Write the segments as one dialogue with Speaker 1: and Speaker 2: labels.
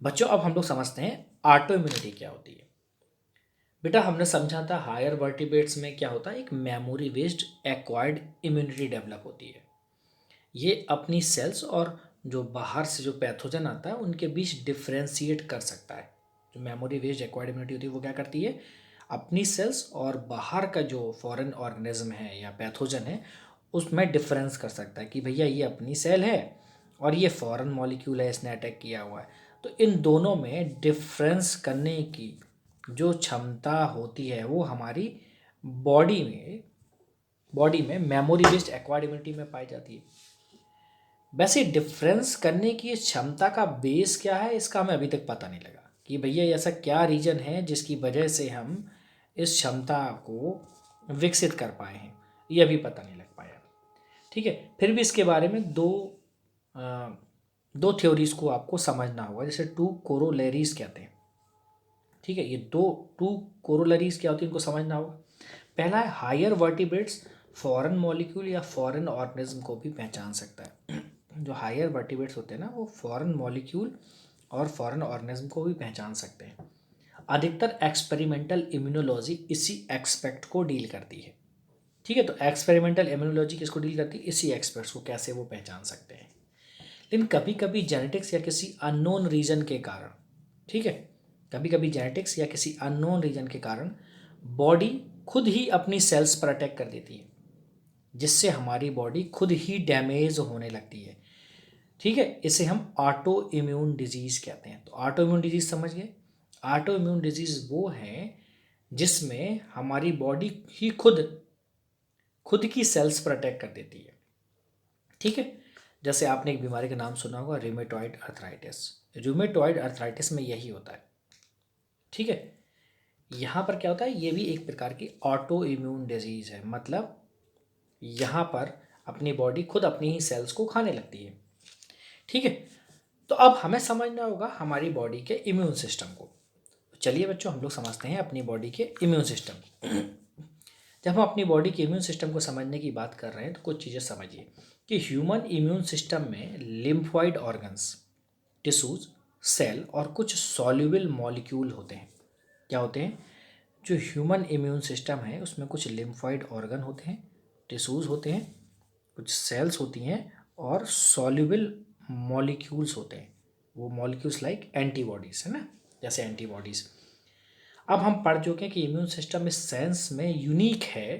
Speaker 1: बच्चों अब हम लोग समझते हैं ऑटो इम्यूनिटी क्या होती है। बेटा हमने समझा था हायर वर्टिब्रेट्स में क्या होता है, एक memory based acquired immunity develop होती है। ये अपनी सेल्स और जो बाहर से जो पैथोजन आता है उनके बीच डिफ्रेंशिएट कर सकता है। जो मेमोरी बेस्ड एक्वायर्ड इम्यूनिटी होती है वो क्या करती है, अपनी सेल्स और बाहर का जो फॉरेन ऑर्गेनिज्म है या पैथोजन है उसमें डिफरेंस कर सकता है कि भैया ये अपनी सेल है और ये फॉरेन मॉलिक्यूल है, इसने अटैक किया हुआ है। तो इन दोनों में डिफरेंस करने की जो क्षमता होती है वो हमारी बॉडी में मेमोरी बेस्ड एक्वायर्ड इम्यूनिटी में पाई जाती है। वैसे डिफरेंस करने की इस क्षमता का बेस क्या है इसका हमें अभी तक पता नहीं लगा कि भैया ऐसा क्या रीजन है जिसकी वजह से हम इस क्षमता को विकसित कर पाए हैं, ये अभी पता नहीं लग पाया। ठीक है, फिर भी इसके बारे में दो थ्योरीज को आपको समझना होगा, जैसे टू कोरोलरीज कहते हैं। ठीक है, ये टू कोरोलरीज क्या होती है इनको समझना होगा। पहला है हायर वर्टिब्रेट्स फॉरेन मॉलिक्यूल या फॉरेन ऑर्गेनिज्म को भी पहचान सकता है। जो हायर वर्टिब्रेट्स होते हैं ना वो फॉरेन मॉलिक्यूल और फॉरेन ऑर्गेनिज्म को भी पहचान सकते हैं। अधिकतर एक्सपेरिमेंटल इम्यूनोलॉजी इसी एक्सपेक्ट को डील करती है। ठीक है, तो एक्सपेरिमेंटल इम्यूनोलॉजी किसको डील करती है, इसी एक्सपेक्ट्स को कैसे वो पहचान सकते हैं। लेकिन कभी कभी जेनेटिक्स या किसी अननोन रीजन के कारण, ठीक है, कभी कभी जेनेटिक्स या किसी अननोन रीजन के कारण बॉडी खुद ही अपनी सेल्स पर अटैक कर देती है, जिससे हमारी बॉडी खुद ही डैमेज होने लगती है। ठीक है, इसे हम ऑटो इम्यून डिजीज कहते हैं। तो ऑटो इम्यून डिजीज समझ गए। ऑटो इम्यून डिजीज वो है जिसमें हमारी बॉडी ही खुद की सेल्स पर अटैक कर देती है। ठीक है, जैसे आपने एक बीमारी का नाम सुना होगा, रूमेटॉइड अर्थराइटिस। रूमेटॉइड अर्थराइटिस में यही होता है। ठीक है, यहाँ पर क्या होता है, ये भी एक प्रकार की ऑटो इम्यून डिजीज है। मतलब यहाँ पर अपनी बॉडी खुद अपनी ही सेल्स को खाने लगती है। ठीक है, तो अब हमें समझना होगा हमारी बॉडी के इम्यून सिस्टम को। चलिए बच्चों हम लोग समझते हैं अपनी बॉडी के इम्यून सिस्टम। जब हम अपनी बॉडी के इम्यून सिस्टम को समझने की बात कर रहे हैं तो कुछ चीज़ें समझिए कि ह्यूमन इम्यून सिस्टम में लिम्फॉइड ऑर्गन्स, टिश्यूज, सेल और कुछ सॉल्युबल मॉलिक्यूल होते हैं। क्या होते हैं, जो ह्यूमन इम्यून सिस्टम है उसमें कुछ लिम्फॉइड ऑर्गन होते हैं, टिश्यूज होते हैं, कुछ सेल्स होती हैं और सॉल्युबल मॉलिक्यूल्स होते हैं। वो मॉलिक्यूल्स लाइक एंटीबॉडीज है ना, जैसे एंटीबॉडीज। अब हम पढ़ चुके हैं कि इम्यून सिस्टम इस सेंस में यूनिक है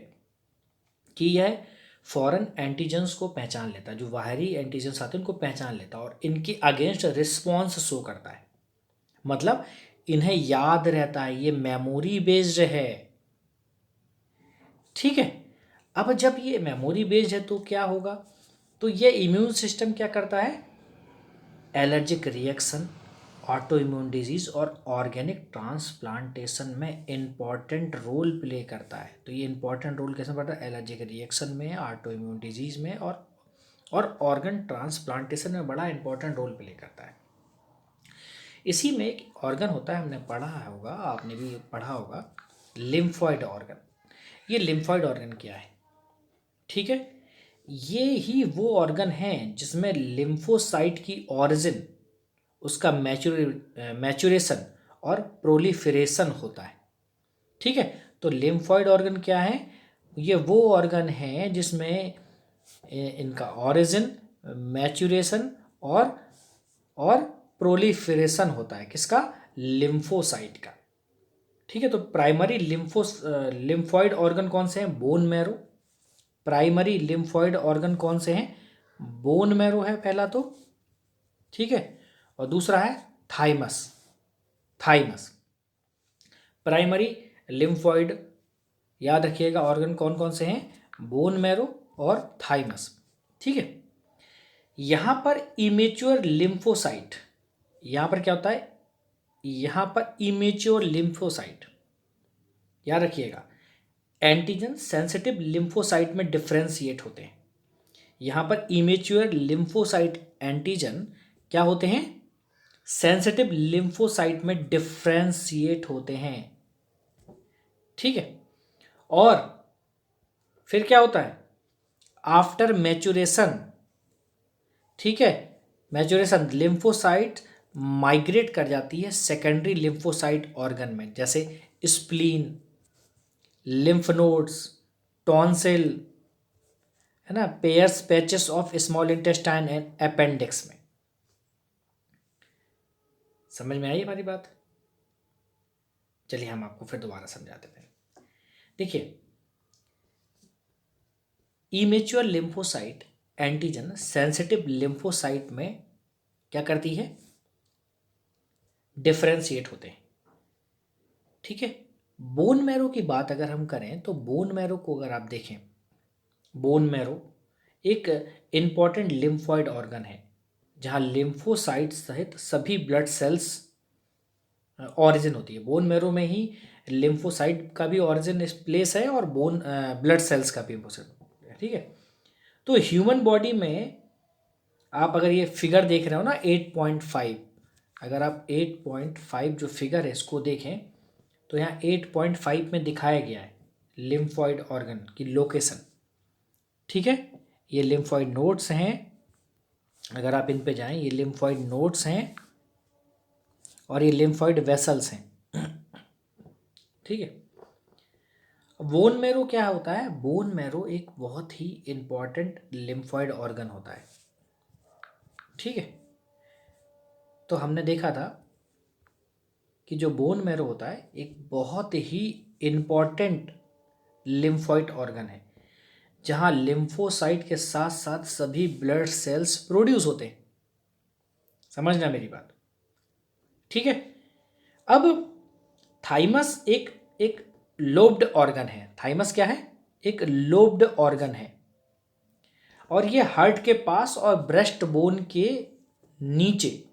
Speaker 1: कि यह फॉरेन एंटीजेंस को पहचान लेता है, जो बाहरी एंटीजेंस आते हैं उनको पहचान लेता है और इनके अगेंस्ट रिस्पॉन्स शो करता है। मतलब इन्हें याद रहता है, ये मेमोरी बेस्ड है। ठीक है, अब जब ये मेमोरी बेस्ड है तो क्या होगा, तो ये इम्यून सिस्टम क्या करता है, allergic reaction, auto immune disease और ऑर्गेनिक ट्रांसप्लांटेशन में इंपॉर्टेंट रोल प्ले करता है। तो ये इंपॉर्टेंट रोल कैसे पड़ता है, एलर्जिक रिएक्शन में, ऑटो इम्यून डिजीज में और ऑर्गन ट्रांसप्लांटेशन में बड़ा इंपॉर्टेंट रोल प्ले करता है। इसी में एक ऑर्गन होता है, हमने पढ़ा होगा, आपने भी पढ़ा होगा, लिम्फॉइड ऑर्गन। ये लिम्फॉइड ऑर्गन क्या है, ठीक है, ये ही वो ऑर्गन है जिसमें लिम्फोसाइट की ऑरिजिन, उसका मैचुरेशन और प्रोलिफरेशन होता है। ठीक है, तो लिम्फॉइड ऑर्गन क्या है, ये वो ऑर्गन है जिसमें इनका ऑरिजिन, मैचुरेशन और प्रोलिफरेशन होता है, किसका, लिम्फोसाइट का। ठीक है, तो प्राइमरी लिम्फॉइड ऑर्गन कौन से हैं, bone marrow. Primary lymphoid organ कौन से हैं, बोन मैरो है पहला तो, ठीक है, और दूसरा है थाइमस। थाइमस प्राइमरी लिम्फॉइड, याद रखिएगा ऑर्गन कौन कौन से हैं, बोन मैरो और थाइमस। ठीक है, यहां पर इमेच्योर लिम्फोसाइट, यहां पर क्या होता है, यहां पर इमेच्योर लिम्फोसाइट, याद रखिएगा, एंटीजन सेंसिटिव लिम्फोसाइट में डिफ्रेंशिएट होते हैं। यहां पर इमेच्योर लिम्फोसाइट एंटीजन क्या होते हैं, सेंसिटिव लिम्फोसाइट में डिफ्रेंशिएट होते हैं। ठीक है, और फिर क्या होता है, आफ्टर मैचुरेशन, ठीक है, मैचुरेशन लिम्फोसाइट माइग्रेट कर जाती है सेकेंडरी लिम्फोसाइट ऑर्गन में, जैसे स्प्लीन, लिम्फ नोड्स, टॉन्सिल, है ना, pairs patches of small intestine and appendix में। समझ में आई हमारी बात? चलिए हम आपको फिर दोबारा समझा देते हैं। देखिए, immature lymphocyte antigen sensitive lymphocyte में क्या करती है, डिफरेंशिएट होते हैं। ठीक है, बोन मैरो की बात अगर हम करें तो बोन मैरो को अगर आप देखें, बोन मैरो एक इम्पॉर्टेंट लिम्फॉइड ऑर्गन है जहां लिम्फोसाइट सहित सभी ब्लड सेल्स ऑरिजिन होती है। बोन मैरो में ही लिम्फोसाइट का भी ऑरिजिन प्लेस है और बोन ब्लड सेल्स का भी है। ठीक है, तो ह्यूमन बॉडी में आप अगर ये फिगर देख रहे हो ना 8.5, अगर आप 8.5 जो फिगर है इसको देखें तो यहाँ 8.5 में दिखाया गया है लिम्फॉइड ऑर्गन की लोकेशन। ठीक है, ये लिम्फॉइड नोड्स हैं, अगर आप इन पे जाएं ये लिम्फॉइड नोड्स हैं और ये लिम्फॉइड वेसल्स हैं। ठीक है, बोन मैरो क्या होता है? बोन मैरो एक बहुत ही इंपॉर्टेंट लिम्फॉइड ऑर्गन होता है। ठीक है, तो हमने देखा था कि जो बोन मैरो होता है एक बहुत ही इम्पॉर्टेंट लिम्फॉइड ऑर्गन है जहां लिम्फोसाइट के साथ साथ सभी ब्लड सेल्स प्रोड्यूस होते हैं। समझना मेरी बात? ठीक है, अब थाइमस एक एक लोब्ड ऑर्गन है। थाइमस क्या है? एक लोब्ड ऑर्गन है और ये हार्ट के पास और ब्रेस्ट बोन के नीचे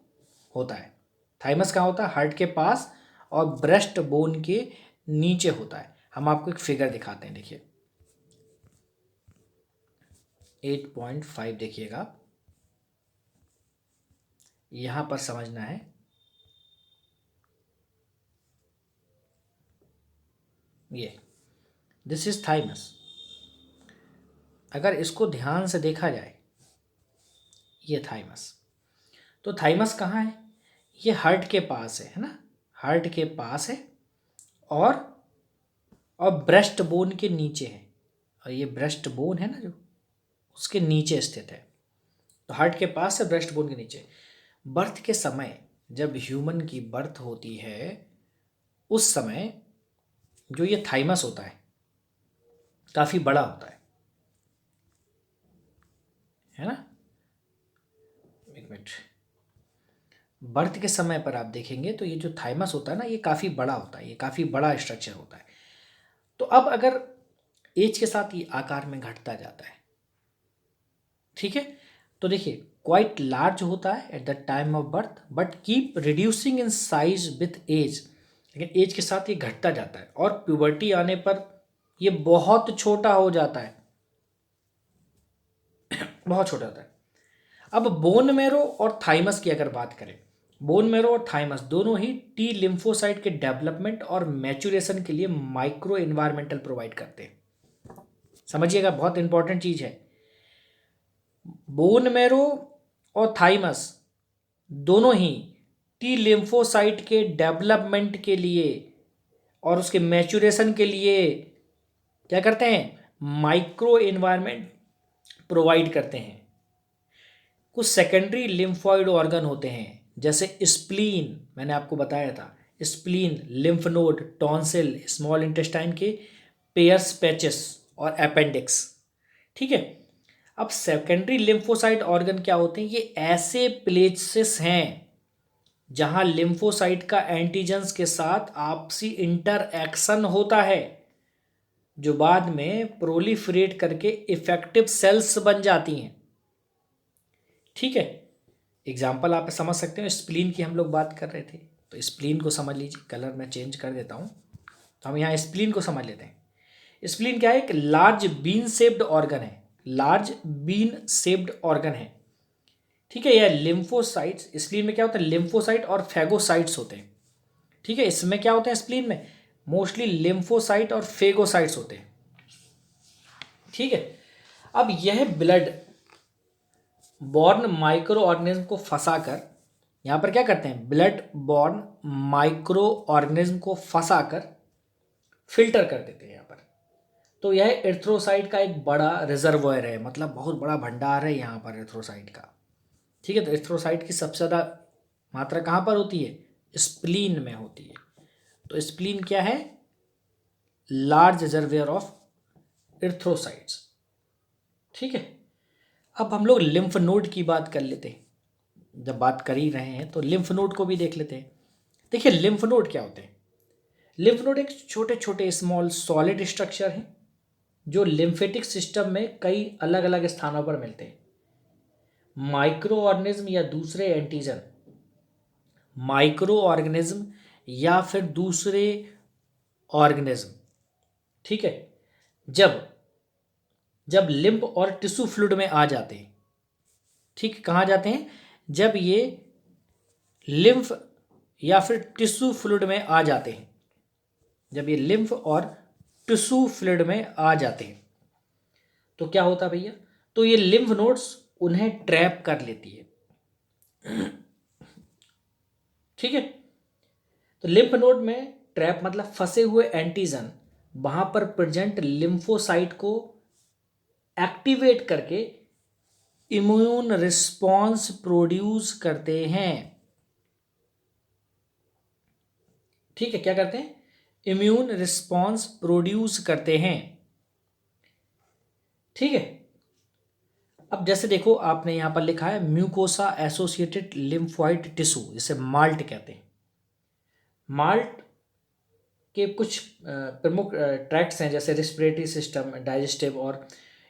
Speaker 1: होता है। थाइमस कहाँ होता है? हार्ट के पास और ब्रेस्ट बोन के नीचे होता है। हम आपको एक फिगर दिखाते हैं, देखिए 8.5 देखिएगा, यहां पर समझना है। ये दिस इज थाइमस। अगर इसको ध्यान से देखा जाए, ये थाइमस, तो थाइमस कहाँ है? ये हार्ट के पास है ना, हार्ट के पास है और ब्रेस्ट बोन के नीचे है। और ये ब्रेस्ट बोन है ना जो, उसके नीचे स्थित है। तो हार्ट के पास है, ब्रेस्ट बोन के नीचे। बर्थ के समय जब ह्यूमन की बर्थ होती है उस समय जो ये थाइमस होता है काफ़ी बड़ा होता है ना। एक मिनट, बर्थ के समय पर आप देखेंगे तो ये जो थाइमस होता है ना ये काफ़ी बड़ा होता है, ये काफ़ी बड़ा स्ट्रक्चर होता है। तो अब अगर एज के साथ ये आकार में घटता जाता है, ठीक है, तो देखिए क्वाइट लार्ज होता है at the time of birth but keep reducing in size with age. लेकिन एज के साथ ये घटता जाता है और प्यूबर्टी आने पर ये बहुत छोटा हो जाता है, बहुत छोटा होता है। अब बोन मैरो और थाइमस की अगर बात करें, बोन मैरो और थाइमस दोनों ही टी लिम्फोसाइट के डेवलपमेंट और मैच्योरेशन के लिए माइक्रो एनवायरमेंटल प्रोवाइड करते हैं। समझिएगा, बहुत इंपॉर्टेंट चीज है। बोन मैरो और थाइमस दोनों ही टी लिम्फोसाइट के डेवलपमेंट के लिए और उसके मैच्योरेशन के लिए क्या करते हैं? माइक्रो एनवायरमेंट प्रोवाइड करते हैं। कुछ सेकेंडरी लिम्फॉइड ऑर्गन होते हैं जैसे स्प्लीन, मैंने आपको बताया था, spleen, lymph node, tonsil, small intestine के पेयर्स पैचेस और अपेंडिक्स। ठीक है, अब सेकेंडरी लिम्फोसाइट ऑर्गन क्या होते हैं? ये ऐसे प्लेसेस हैं जहां लिम्फोसाइट का एंटीजेंस के साथ आपसी इंटरएक्शन होता है जो बाद में प्रोलिफरेट करके इफेक्टिव सेल्स बन जाती हैं। ठीक है, एग्जाम्पल आप समझ सकते हो, स्प्लीन की हम लोग बात कर रहे थे तो स्प्लीन को समझ लीजिए, कलर मैं चेंज कर देता हूँ तो हम यहाँ स्प्लीन को समझ लेते हैं। स्प्लीन क्या है? एक लार्ज बीन शेप्ड ऑर्गन है, लार्ज बीन शेप्ड ऑर्गन है। ठीक है, यह लिम्फोसाइट्स, स्प्लीन में क्या होता है? लिम्फोसाइट और फेगोसाइट्स होते हैं। ठीक है, इसमें क्या होता है? स्प्लीन में मोस्टली लिम्फोसाइट और फेगोसाइट्स होते हैं। ठीक है, अब यह ब्लड बॉर्न माइक्रो ऑर्गेनिज्म को फंसाकर यहाँ पर क्या करते हैं, ब्लड बॉर्न माइक्रो ऑर्गेनिज्म को फंसा कर फिल्टर कर देते हैं यहाँ पर। तो यह एरिथ्रोसाइट का एक बड़ा रिजर्वोयर है, मतलब बहुत बड़ा भंडार है यहाँ पर एरिथ्रोसाइट का। ठीक है, तो एरिथ्रोसाइट की सबसे ज़्यादा मात्रा कहाँ पर होती है, स्प्लीन में होती है। तो स्प्लीन क्या है, लार्ज रिजर्वोयर ऑफ एरिथ्रोसाइट्स। ठीक है, अब हम लोग लिम्फ नोड की बात कर लेते हैं। जब बात कर ही रहे हैं तो लिम्फ नोड को भी देख लेते हैं। देखिए लिम्फ नोड क्या होते हैं। लिम्फ नोड एक छोटे छोटे स्मॉल सॉलिड स्ट्रक्चर हैं जो लिम्फेटिक सिस्टम में कई अलग अलग स्थानों पर मिलते हैं। माइक्रो ऑर्गेनिज्म या दूसरे एंटीजन, माइक्रो ऑर्गेनिज्म या फिर दूसरे ऑर्गेनिज्म, ठीक है, जब जब लिम्फ और टिश्यू फ्लूइड में आ जाते हैं, ठीक, कहाँ जाते हैं, जब ये लिम्फ या फिर टिश्यू फ्लूइड में आ जाते हैं, जब ये लिम्फ और टिश्यू फ्लूइड में आ जाते हैं तो क्या होता है भैया, तो ये लिम्फ नोड्स उन्हें ट्रैप कर लेती है। ठीक है, तो लिम्फ नोड में ट्रैप मतलब फंसे हुए एंटीजन वहां पर प्रेजेंट लिम्फोसाइट को एक्टिवेट करके इम्यून रिस्पॉन्स प्रोड्यूस करते हैं। ठीक है, क्या करते हैं, इम्यून रिस्पॉन्स प्रोड्यूस करते हैं। ठीक है, अब जैसे देखो आपने यहां पर लिखा है म्यूकोसा एसोसिएटेड लिम्फोइड टिश्यू, जिसे माल्ट कहते हैं। माल्ट के कुछ प्रमुख ट्रैक्ट्स हैं, जैसे रिस्पिरेटरी सिस्टम, डाइजेस्टिव और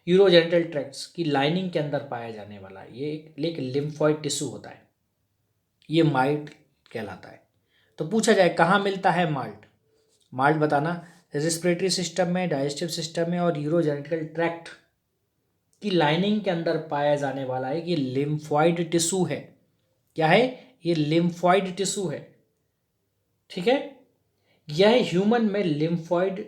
Speaker 1: यूरोजेनिटल ट्रैक्ट्स की लाइनिंग के अंदर पाया जाने वाला ये एक लिम्फोइड टिश्यू होता है, ये माल्ट कहलाता है। तो पूछा जाए कहाँ मिलता है माल्ट, माल्ट बताना, रिस्पिरेटरी सिस्टम में, डाइजेस्टिव सिस्टम में और यूरोजेनिटल ट्रैक्ट की लाइनिंग के अंदर पाया जाने वाला है। ये लिम्फोइड टिश्यू है। क्या है, ये लिम्फोइड टिश्यू है। ठीक है, यह ह्यूमन में लिम्फोइड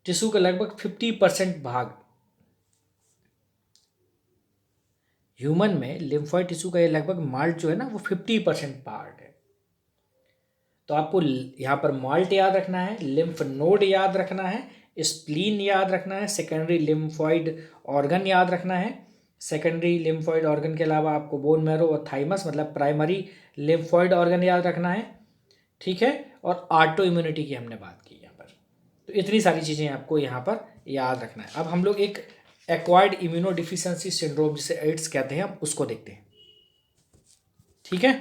Speaker 1: टिश्यू का लगभग 50% भाग, ह्यूमन में लिम्फोइड टिश्यू का ये लगभग माल्ट जो है ना वो 50% पार्ट है। तो आपको यहाँ पर माल्ट याद रखना है, लिम्फ नोड याद रखना है, स्प्लीन याद रखना है, सेकेंडरी लिम्फोइड ऑर्गन याद रखना है। सेकेंडरी लिम्फोइड ऑर्गन के अलावा आपको बोन मैरो और थाइमस मतलब प्राइमरी लिम्फोइड ऑर्गन याद रखना है। ठीक है, और ऑटो इम्यूनिटी की हमने बात की यहाँ पर। तो इतनी सारी चीज़ें आपको यहाँ पर याद रखना है। अब हम लोग एक एक्वायर्ड इम्यूनो डिफिशियंसी सिंड्रोम जिसे एड्स कहते हैं, हम उसको देखते हैं। ठीक है।